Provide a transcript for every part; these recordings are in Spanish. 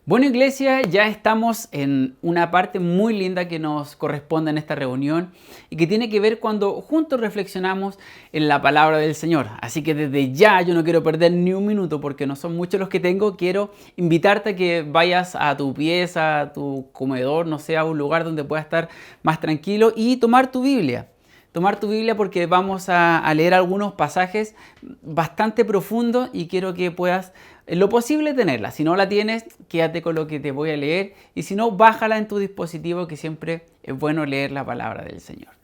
Bueno, iglesia, ya estamos en una parte muy linda que nos corresponde en esta reunión y que tiene que ver cuando juntos reflexionamos en la palabra del Señor. Así que desde ya yo no quiero perder ni un minuto porque no son muchos los que tengo. Quiero invitarte a que vayas a tu pieza, a tu comedor, no sé, a un lugar donde puedas estar más tranquilo y tomar tu Biblia. Tomar tu Biblia porque vamos a leer algunos pasajes bastante profundos y quiero que puedas en lo posible tenerla. Si no la tienes, quédate con lo que te voy a leer y si no, bájala en tu dispositivo, que siempre es bueno leer la palabra del Señor.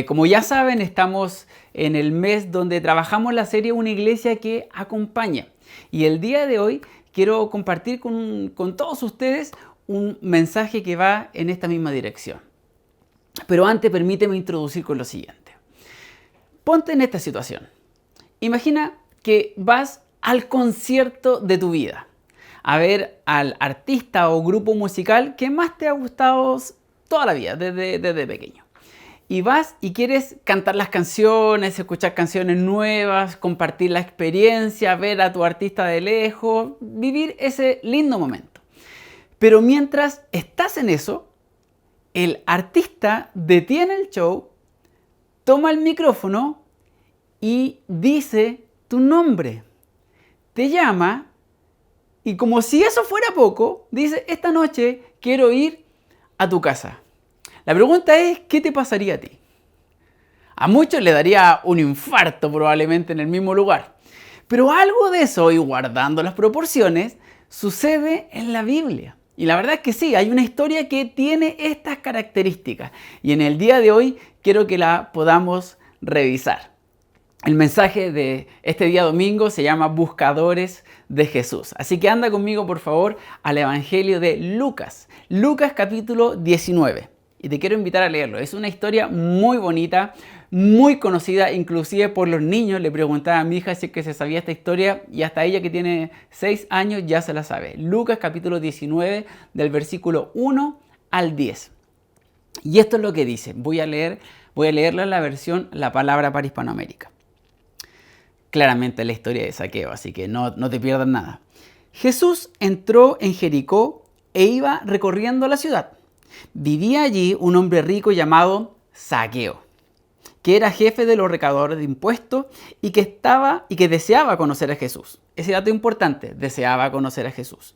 Como ya saben, estamos en el mes donde trabajamos la serie Una Iglesia que Acompaña. Y el día de hoy quiero compartir con todos ustedes un mensaje que va en esta misma dirección. Pero antes permíteme introducir con lo siguiente. Ponte en esta situación. Imagina que vas al concierto de tu vida, a ver al artista o grupo musical que más te ha gustado toda la vida, desde pequeño. Y vas y quieres cantar las canciones, escuchar canciones nuevas, compartir la experiencia, ver a tu artista de lejos, vivir ese lindo momento. Pero mientras estás en eso, el artista detiene el show, toma el micrófono y dice tu nombre. Te llama y como si eso fuera poco, dice, esta noche quiero ir a tu casa. La pregunta es, ¿qué te pasaría a ti? A muchos le daría un infarto probablemente en el mismo lugar. Pero algo de eso, y guardando las proporciones, sucede en la Biblia. Y la verdad es que sí, hay una historia que tiene estas características. Y en el día de hoy quiero que la podamos revisar. El mensaje de este día domingo se llama Buscadores de Jesús. Así que anda conmigo, por favor, al Evangelio de Lucas. Lucas capítulo 19. Y te quiero invitar a leerlo. Es una historia muy bonita, muy conocida, inclusive por los niños. Le preguntaba a mi hija si es que se sabía esta historia y hasta ella, que tiene 6 años, ya se la sabe. Lucas capítulo 19, del versículo 1 al 10. Y esto es lo que dice. Voy a leerla en la versión La Palabra para Hispanoamérica. Claramente la historia de Zaqueo, así que no te pierdas nada. Jesús entró en Jericó e iba recorriendo la ciudad. Vivía allí un hombre rico llamado Zaqueo, que era jefe de los recaudadores de impuestos y que deseaba conocer a Jesús. Ese dato importante, deseaba conocer a Jesús.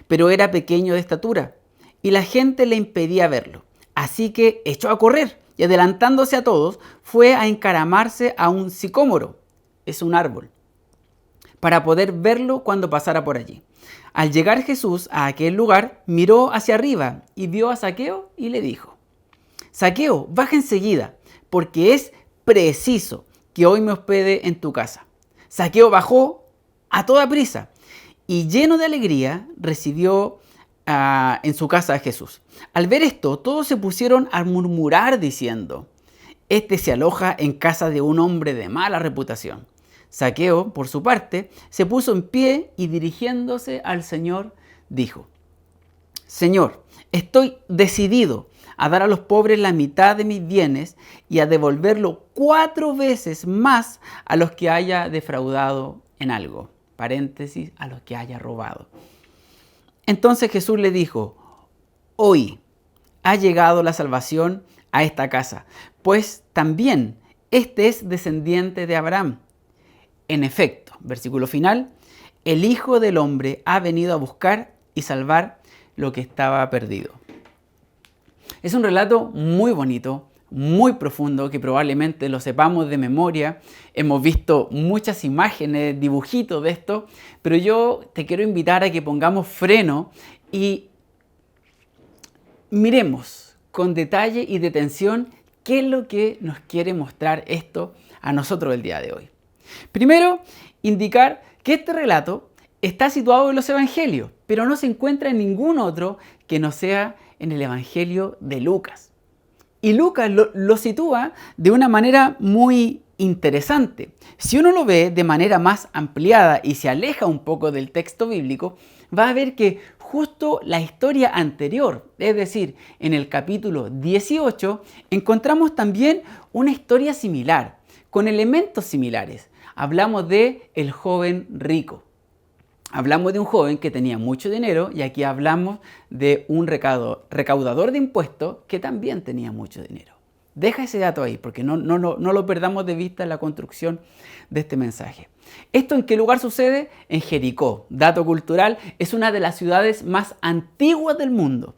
Pero era pequeño de estatura y la gente le impedía verlo. Así que echó a correr y, adelantándose a todos, fue a encaramarse a un sicómoro. Es un árbol, para poder verlo cuando pasara por allí. Al llegar Jesús a aquel lugar, miró hacia arriba y vio a Zaqueo y le dijo: Zaqueo, baja enseguida, porque es preciso que hoy me hospede en tu casa. Zaqueo bajó a toda prisa y, lleno de alegría, recibió en su casa a Jesús. Al ver esto, todos se pusieron a murmurar diciendo: este se aloja en casa de un hombre de mala reputación. Zaqueo, por su parte, se puso en pie y, dirigiéndose al Señor, dijo: Señor, estoy decidido a dar a los pobres la mitad de mis bienes y a devolverlo 4 veces más a los que haya defraudado en algo. Paréntesis, a los que haya robado. Entonces Jesús le dijo: hoy ha llegado la salvación a esta casa, pues también este es descendiente de Abraham. En efecto, versículo final, el Hijo del Hombre ha venido a buscar y salvar lo que estaba perdido. Es un relato muy bonito, muy profundo, que probablemente lo sepamos de memoria. Hemos visto muchas imágenes, dibujitos de esto, pero yo te quiero invitar a que pongamos freno y miremos con detalle y detención qué es lo que nos quiere mostrar esto a nosotros el día de hoy. Primero, indicar que este relato está situado en los evangelios, pero no se encuentra en ningún otro que no sea en el evangelio de Lucas. Y Lucas lo sitúa de una manera muy interesante. Si uno lo ve de manera más ampliada y se aleja un poco del texto bíblico, va a ver que justo la historia anterior, es decir, en el capítulo 18, encontramos también una historia similar, con elementos similares. Hablamos de el joven rico. Hablamos de un joven que tenía mucho dinero y aquí hablamos de un recaudador de impuestos que también tenía mucho dinero. Deja ese dato ahí porque no lo perdamos de vista en la construcción de este mensaje. ¿Esto en qué lugar sucede? En Jericó. Dato cultural, es una de las ciudades más antiguas del mundo.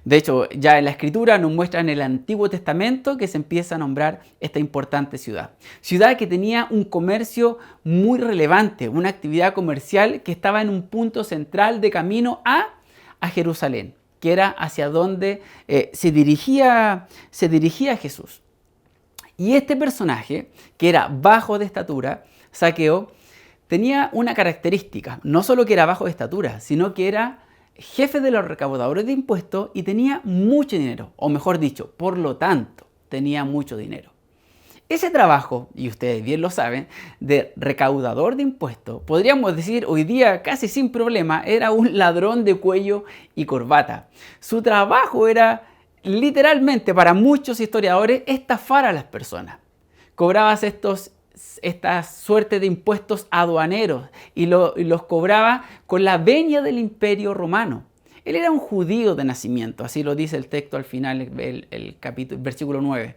De hecho, ya en la Escritura nos muestra en el Antiguo Testamento que se empieza a nombrar esta importante ciudad. Ciudad que tenía un comercio muy relevante, una actividad comercial que estaba en un punto central de camino a Jerusalén, que era hacia donde se dirigía Jesús. Y este personaje, que era bajo de estatura, Zaqueo, tenía una característica, no solo que era bajo de estatura, sino que era jefe de los recaudadores de impuestos y tenía mucho dinero, o mejor dicho, por lo tanto, tenía mucho dinero. Ese trabajo, y ustedes bien lo saben, de recaudador de impuestos, podríamos decir hoy día casi sin problema, era un ladrón de cuello y corbata. Su trabajo era literalmente, para muchos historiadores, estafar a las personas. Cobrabas esta suerte de impuestos aduaneros y los cobraba con la venia del Imperio Romano. Él era un judío de nacimiento, así lo dice el texto al final, el versículo 9.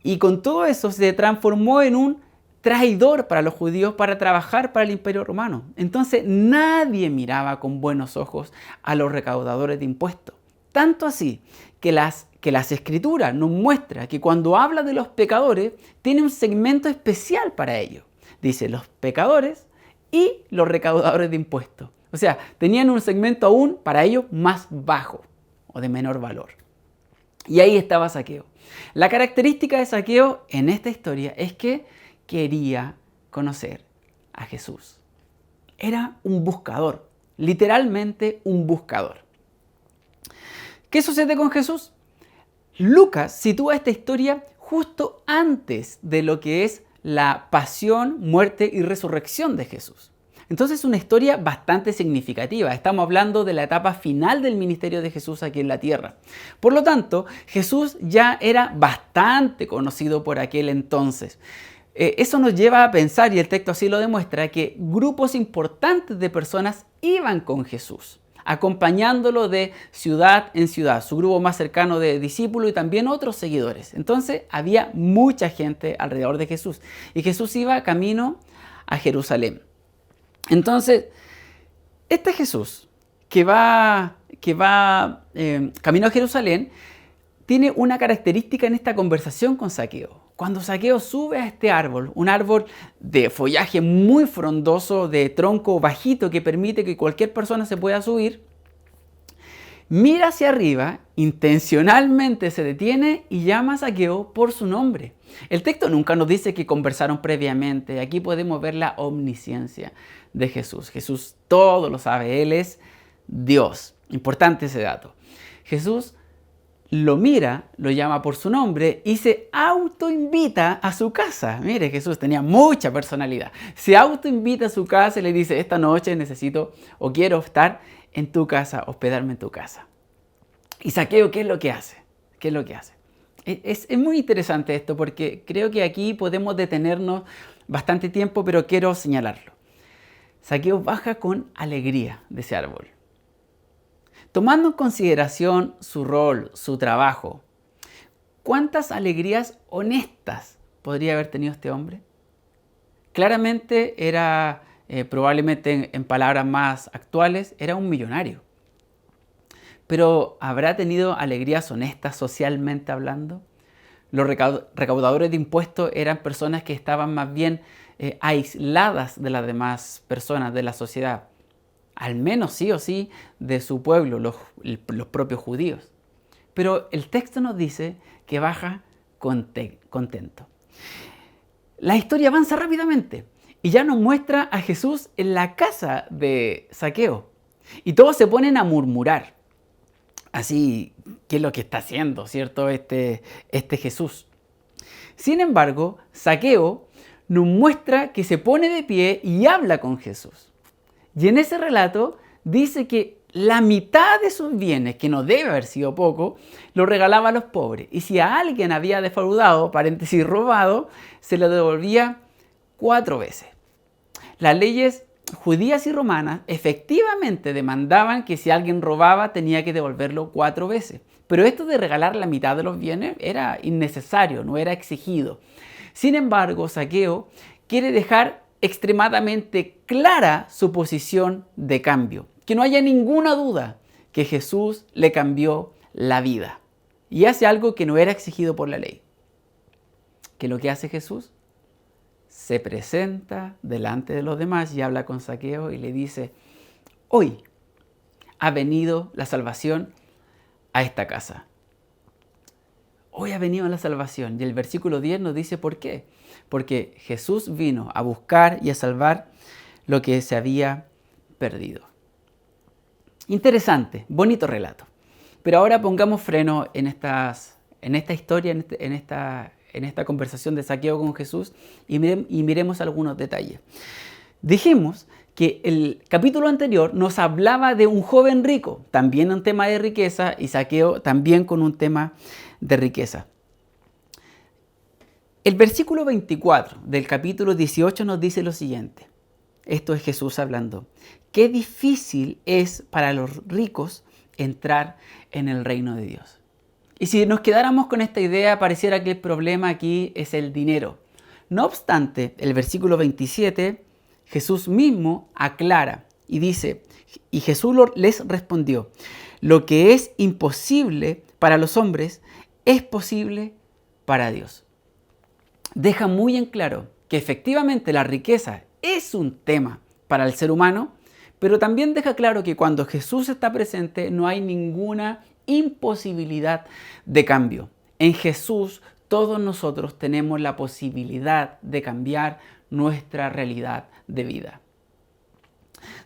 Y con todo eso se transformó en un traidor para los judíos para trabajar para el Imperio Romano. Entonces nadie miraba con buenos ojos a los recaudadores de impuestos. Tanto así que las Escrituras nos muestran que cuando habla de los pecadores, tiene un segmento especial para ellos. Dice los pecadores y los recaudadores de impuestos. O sea, tenían un segmento aún para ellos más bajo o de menor valor. Y ahí estaba Zaqueo. La característica de Zaqueo en esta historia es que quería conocer a Jesús. Era un buscador, literalmente un buscador. ¿Qué sucede con Jesús? Lucas sitúa esta historia justo antes de lo que es la pasión, muerte y resurrección de Jesús. Entonces es una historia bastante significativa. Estamos hablando de la etapa final del ministerio de Jesús aquí en la tierra. Por lo tanto, Jesús ya era bastante conocido por aquel entonces. Eso nos lleva a pensar, y el texto así lo demuestra, que grupos importantes de personas iban con Jesús, acompañándolo de ciudad en ciudad, su grupo más cercano de discípulos y también otros seguidores. Entonces había mucha gente alrededor de Jesús y Jesús iba camino a Jerusalén. Entonces, este Jesús que va camino a Jerusalén tiene una característica en esta conversación con Zaqueo. Cuando Zaqueo sube a este árbol, un árbol de follaje muy frondoso, de tronco bajito que permite que cualquier persona se pueda subir, mira hacia arriba, intencionalmente se detiene y llama a Zaqueo por su nombre. El texto nunca nos dice que conversaron previamente. Aquí podemos ver la omnisciencia de Jesús. Jesús todo lo sabe, Él es Dios. Importante ese dato. Jesús lo mira, lo llama por su nombre y se autoinvita a su casa. Mire, Jesús tenía mucha personalidad. Se autoinvita a su casa y le dice, esta noche necesito o quiero estar en tu casa, hospedarme en tu casa. Y Zaqueo, ¿qué es lo que hace? ¿Qué es lo que hace? Es muy interesante esto porque creo que aquí podemos detenernos bastante tiempo, pero quiero señalarlo. Zaqueo baja con alegría de ese árbol. Tomando en consideración su rol, su trabajo, ¿cuántas alegrías honestas podría haber tenido este hombre? Claramente era, probablemente en palabras más actuales, era un millonario. Pero ¿habrá tenido alegrías honestas socialmente hablando? Los recaudadores de impuestos eran personas que estaban más bien aisladas de las demás personas de la sociedad. Al menos sí o sí de su pueblo, los propios judíos. Pero el texto nos dice que baja contento. La historia avanza rápidamente y ya nos muestra a Jesús en la casa de Zaqueo. Y todos se ponen a murmurar. Así, ¿qué es lo que está haciendo, cierto, este Jesús? Sin embargo, Zaqueo nos muestra que se pone de pie y habla con Jesús. Y en ese relato dice que la mitad de sus bienes, que no debe haber sido poco, lo regalaba a los pobres. Y si a alguien había defraudado, paréntesis, robado, se lo devolvía 4 veces. Las leyes judías y romanas efectivamente demandaban que si alguien robaba tenía que devolverlo 4 veces. Pero esto de regalar la mitad de los bienes era innecesario, no era exigido. Sin embargo, Zaqueo quiere dejar extremadamente clara su posición de cambio. Que no haya ninguna duda que Jesús le cambió la vida. Y hace algo que no era exigido por la ley. ¿Qué es lo que hace Jesús? Se presenta delante de los demás y habla con Zaqueo y le dice: hoy ha venido la salvación a esta casa. Hoy ha venido la salvación. Y el versículo 10 nos dice por qué. Porque Jesús vino a buscar y a salvar lo que se había perdido. Interesante, bonito relato. Pero ahora pongamos freno en esta historia, en esta conversación de Zaqueo con Jesús y miremos algunos detalles. Dijimos que el capítulo anterior nos hablaba de un joven rico, también un tema de riqueza, y Zaqueo también con un tema de riqueza. El versículo 24 del capítulo 18 nos dice lo siguiente. Esto es Jesús hablando. Qué difícil es para los ricos entrar en el reino de Dios. Y si nos quedáramos con esta idea, pareciera que el problema aquí es el dinero. No obstante, el versículo 27, Jesús mismo aclara y dice, y Jesús les respondió, lo que es imposible para los hombres es posible para Dios. Deja muy en claro que efectivamente la riqueza es un tema para el ser humano, pero también deja claro que cuando Jesús está presente no hay ninguna imposibilidad de cambio. En Jesús todos nosotros tenemos la posibilidad de cambiar nuestra realidad de vida.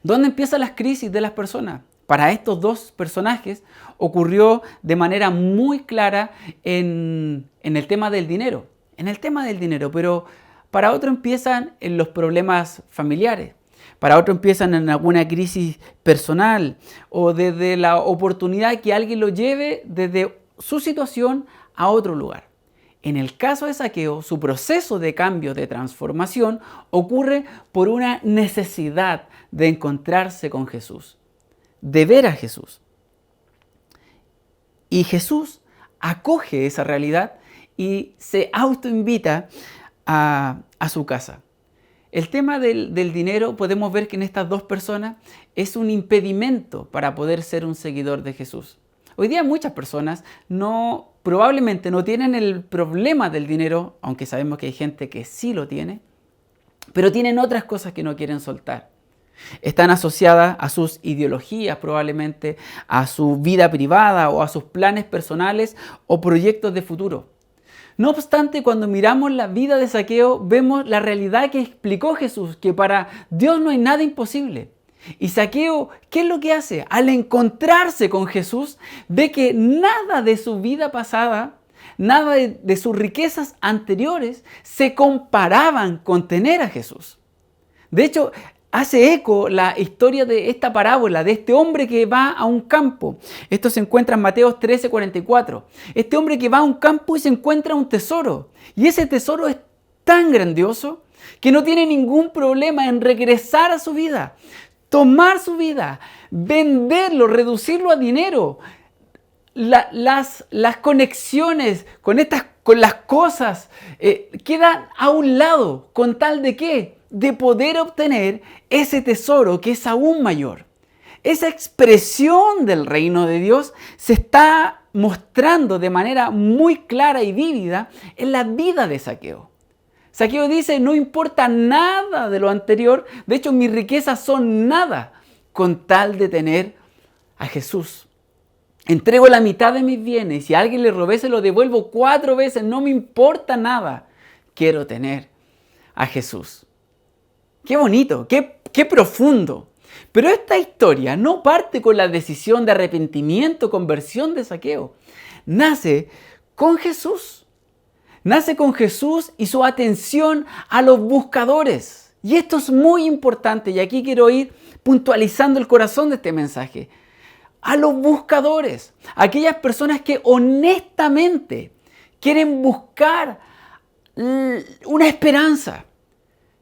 ¿Dónde empiezan las crisis de las personas? Para estos dos personajes ocurrió de manera muy clara en el tema del dinero. Pero para otro empiezan en los problemas familiares. Para otro empiezan en alguna crisis personal o desde la oportunidad que alguien lo lleve desde su situación a otro lugar. En el caso de Zaqueo, su proceso de cambio, de transformación, ocurre por una necesidad de encontrarse con Jesús, de ver a Jesús. Y Jesús acoge esa realidad y se autoinvita a su casa. El tema del dinero, podemos ver que en estas dos personas es un impedimento para poder ser un seguidor de Jesús. Hoy día muchas personas probablemente no tienen el problema del dinero, aunque sabemos que hay gente que sí lo tiene, pero tienen otras cosas que no quieren soltar. Están asociadas a sus ideologías, probablemente a su vida privada o a sus planes personales o proyectos de futuro. No obstante, cuando miramos la vida de Zaqueo, vemos la realidad que explicó Jesús, que para Dios no hay nada imposible. Y Zaqueo, ¿qué es lo que hace? Al encontrarse con Jesús, ve que nada de su vida pasada, nada de sus riquezas anteriores se comparaban con tener a Jesús. De hecho, hace eco la historia de esta parábola, de este hombre que va a un campo. Esto se encuentra en Mateo 13:44. Este hombre que va a un campo y se encuentra un tesoro. Y ese tesoro es tan grandioso que no tiene ningún problema en regresar a su vida, tomar su vida, venderlo, reducirlo a dinero. Las conexiones con las cosas quedan a un lado, con tal de ¿qué? De poder obtener ese tesoro que es aún mayor. Esa expresión del reino de Dios se está mostrando de manera muy clara y vívida en la vida de Zaqueo. Zaqueo dice, no importa nada de lo anterior, de hecho mis riquezas son nada, con tal de tener a Jesús. Entrego la mitad de mis bienes, si a alguien le robé se lo devuelvo 4 veces, no me importa nada, quiero tener a Jesús. Qué bonito, qué profundo. Pero esta historia no parte con la decisión de arrepentimiento, conversión de Zaqueo. Nace con Jesús. Nace con Jesús y su atención a los buscadores. Y esto es muy importante y aquí quiero ir puntualizando el corazón de este mensaje. A los buscadores, aquellas personas que honestamente quieren buscar una esperanza,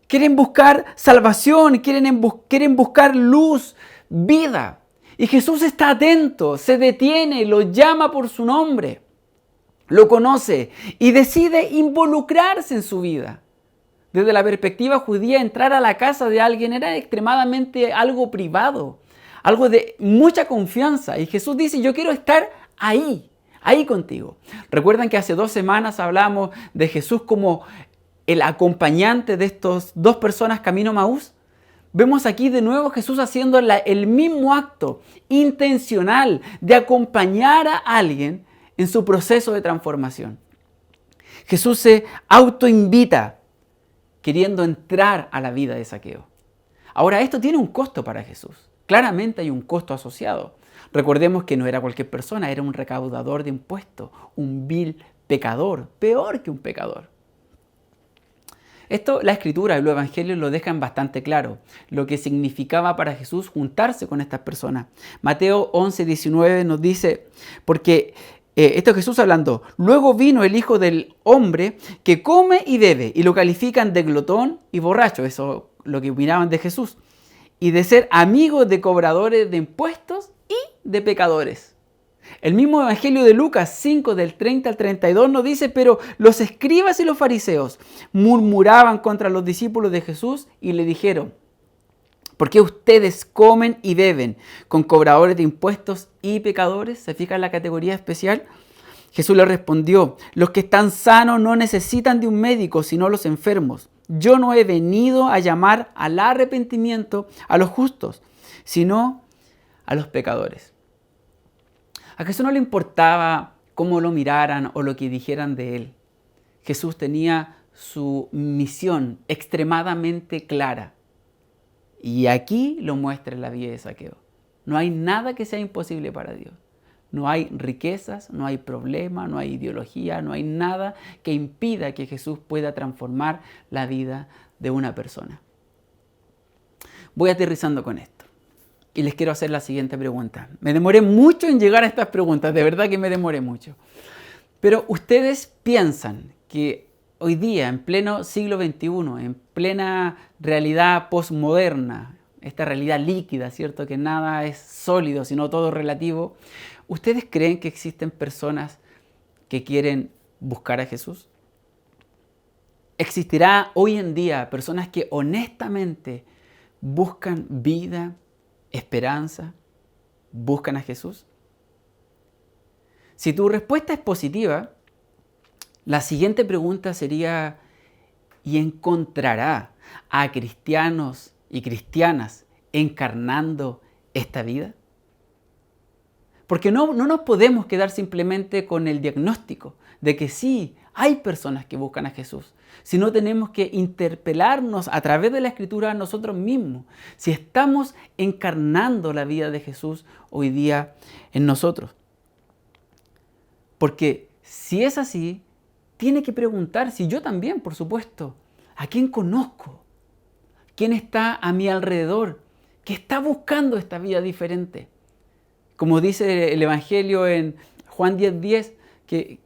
quieren buscar salvación, quieren buscar luz, vida. Y Jesús está atento, se detiene, lo llama por su nombre, lo conoce y decide involucrarse en su vida. Desde la perspectiva judía, entrar a la casa de alguien era extremadamente algo privado, algo de mucha confianza. Y Jesús dice, yo quiero estar ahí contigo. ¿Recuerdan que hace 2 semanas hablamos de Jesús como el acompañante de estos 2 personas camino a Maús? Vemos aquí de nuevo Jesús haciendo el mismo acto intencional de acompañar a alguien en su proceso de transformación. Jesús se autoinvita queriendo entrar a la vida de Zaqueo. Ahora, esto tiene un costo para Jesús. Claramente hay un costo asociado. Recordemos que no era cualquier persona, era un recaudador de impuestos, un vil pecador, peor que un pecador. Esto la Escritura y los Evangelios lo dejan bastante claro, lo que significaba para Jesús juntarse con estas personas. Mateo 11:19 nos dice, porque esto es Jesús hablando, luego vino el Hijo del Hombre que come y bebe, y lo califican de glotón y borracho, eso es lo que opinaban de Jesús, y de ser amigo de cobradores de impuestos y de pecadores. El mismo Evangelio de Lucas 5 del 30 al 32 nos dice, pero los escribas y los fariseos murmuraban contra los discípulos de Jesús y le dijeron, ¿por qué ustedes comen y beben con cobradores de impuestos y pecadores? ¿Se fijan en la categoría especial? Jesús le respondió, los que están sanos no necesitan de un médico, sino los enfermos. Yo no he venido a llamar al arrepentimiento a los justos, sino a los pecadores. A Jesús no le importaba cómo lo miraran o lo que dijeran de él. Jesús tenía su misión extremadamente clara. Y aquí lo muestra en la vida de Zaqueo. No hay nada que sea imposible para Dios. No hay riquezas, no hay problema, no hay ideología, no hay nada que impida que Jesús pueda transformar la vida de una persona. Voy aterrizando con esto. Y les quiero hacer la siguiente pregunta. Me demoré mucho en llegar a estas preguntas, de verdad que me demoré mucho. Pero ustedes piensan que hoy día, en pleno siglo XXI, en plena realidad posmoderna, esta realidad líquida, ¿cierto? Que nada es sólido, sino todo relativo. ¿Ustedes creen que existen personas que quieren buscar a Jesús? ¿Existirá hoy en día personas que honestamente buscan vida, esperanza, buscan a Jesús? Si tu respuesta es positiva, la siguiente pregunta sería, ¿y encontrará a cristianos y cristianas encarnando esta vida? Porque no nos podemos quedar simplemente con el diagnóstico de que sí, hay personas que buscan a Jesús, sino tenemos que interpelarnos a través de la Escritura a nosotros mismos, si estamos encarnando la vida de Jesús hoy día en nosotros. Porque si es así, tiene que preguntar, si yo también, por supuesto, ¿a quién conozco? ¿Quién está a mi alrededor? ¿Que está buscando esta vida diferente? Como dice el Evangelio en Juan 10:10, que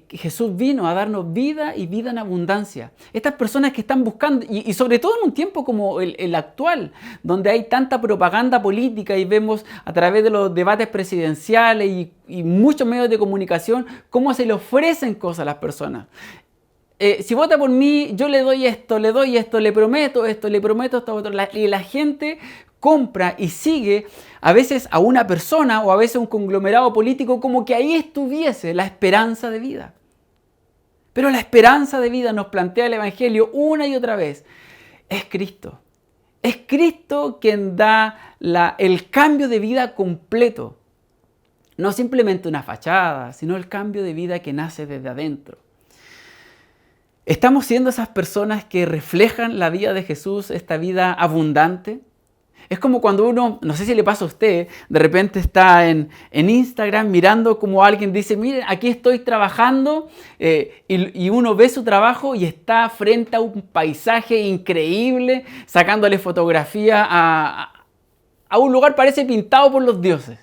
Jesús vino a darnos vida y vida en abundancia. Estas personas que están buscando, y sobre todo en un tiempo como el actual, donde hay tanta propaganda política y vemos a través de los debates presidenciales y muchos medios de comunicación cómo se le ofrecen cosas a las personas. Si vota por mí, yo le doy esto, le prometo esto, otro. Y la gente compra y sigue a veces a una persona o a veces a un conglomerado político como que ahí estuviese la esperanza de vida. Pero la esperanza de vida, nos plantea el Evangelio una y otra vez, es Cristo. Es Cristo quien da el cambio de vida completo. No simplemente una fachada, sino el cambio de vida que nace desde adentro. ¿Estamos siendo esas personas que reflejan la vida de Jesús, esta vida abundante? Es como cuando uno, no sé si le pasa a usted, de repente está en Instagram mirando como alguien dice, miren, aquí estoy trabajando y uno ve su trabajo y está frente a un paisaje increíble, sacándole fotografía a un lugar parece pintado por los dioses.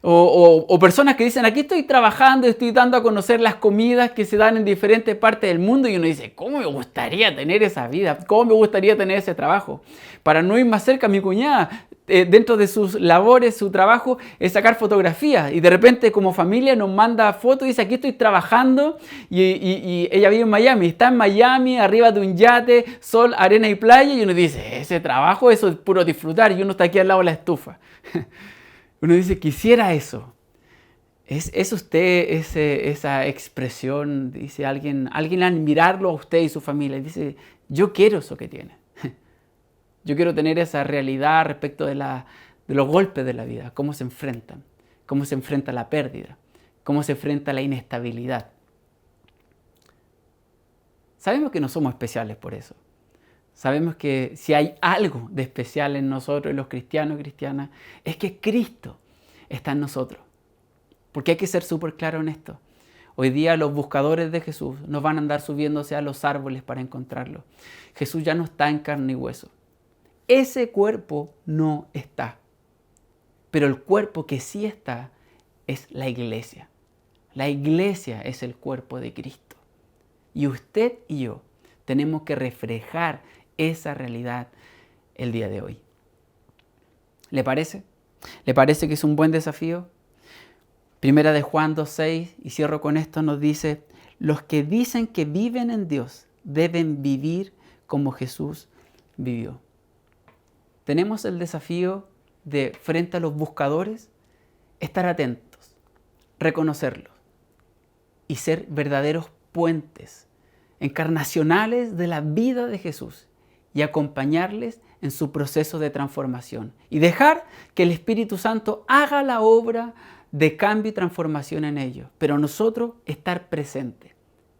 O personas que dicen, aquí estoy trabajando, estoy dando a conocer las comidas que se dan en diferentes partes del mundo. Y uno dice, ¿cómo me gustaría tener esa vida? ¿Cómo me gustaría tener ese trabajo? Para no ir más cerca, mi cuñada, dentro de sus labores, su trabajo es sacar fotografías. Y de repente como familia nos manda fotos y dice, aquí estoy trabajando. Y ella vive en Miami. Está en Miami, arriba de un yate, sol, arena y playa. Y uno dice, ese trabajo, eso es puro disfrutar. Y uno está aquí al lado de la estufa. Uno dice, quisiera eso. ¿Es usted esa expresión? Dice alguien al mirarlo a usted y su familia, dice, yo quiero eso que tiene. Yo quiero tener esa realidad respecto de los golpes de la vida, cómo se enfrentan, cómo se enfrenta la pérdida, cómo se enfrenta la inestabilidad. Sabemos que no somos especiales por eso. Sabemos que si hay algo de especial en nosotros, los cristianos y cristianas, es que Cristo está en nosotros. Porque hay que ser súper claro en esto. Hoy día los buscadores de Jesús no van a andar subiéndose a los árboles para encontrarlo. Jesús ya no está en carne y hueso. Ese cuerpo no está. Pero el cuerpo que sí está es la iglesia. La iglesia es el cuerpo de Cristo. Y usted y yo tenemos que reflejar esa realidad el día de hoy. ¿Le parece? ¿Le parece que es un buen desafío? Primera de Juan 2:6, y cierro con esto, nos dice, los que dicen que viven en Dios deben vivir como Jesús vivió. Tenemos el desafío de, frente a los buscadores, estar atentos, reconocerlos y ser verdaderos puentes encarnacionales de la vida de Jesús y acompañarles en su proceso de transformación y dejar que el Espíritu Santo haga la obra de cambio y transformación en ellos, pero nosotros estar presentes,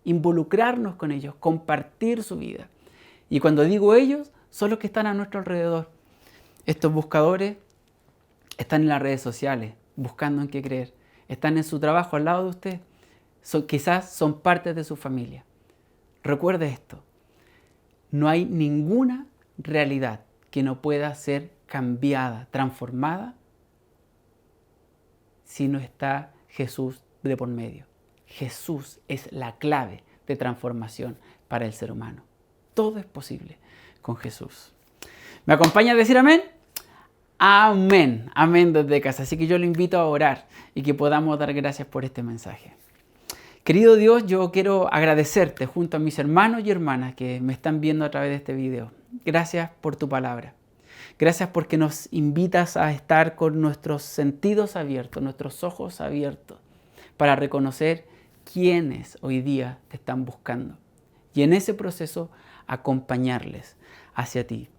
involucrarnos con ellos, compartir su vida. Y cuando digo ellos, son los que están a nuestro alrededor. Estos buscadores están en las redes sociales, buscando en qué creer. Están en su trabajo al lado de usted. Quizás son parte de su familia. Recuerde esto, no hay ninguna realidad que no pueda ser cambiada, transformada, si no está Jesús de por medio. Jesús es la clave de transformación para el ser humano. Todo es posible con Jesús. ¿Me acompaña a decir amén? Amén, amén desde casa. Así que yo lo invito a orar y que podamos dar gracias por este mensaje. Querido Dios, yo quiero agradecerte junto a mis hermanos y hermanas que me están viendo a través de este video. Gracias por tu palabra. Gracias porque nos invitas a estar con nuestros sentidos abiertos, nuestros ojos abiertos, para reconocer quiénes hoy día te están buscando. Y en ese proceso acompañarles hacia ti,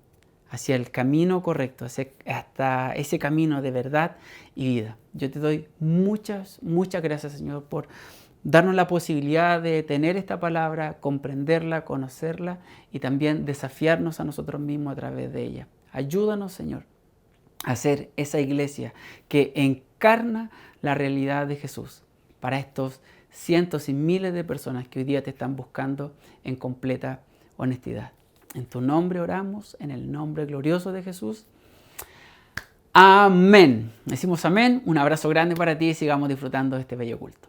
hacia el camino correcto, hasta ese camino de verdad y vida. Yo te doy muchas gracias, Señor, por darnos la posibilidad de tener esta palabra, comprenderla, conocerla y también desafiarnos a nosotros mismos a través de ella. Ayúdanos, Señor, a ser esa iglesia que encarna la realidad de Jesús para estos cientos y miles de personas que hoy día te están buscando en completa honestidad. En tu nombre oramos, en el nombre glorioso de Jesús. Amén. Decimos amén. Un abrazo grande para ti y sigamos disfrutando de este bello culto.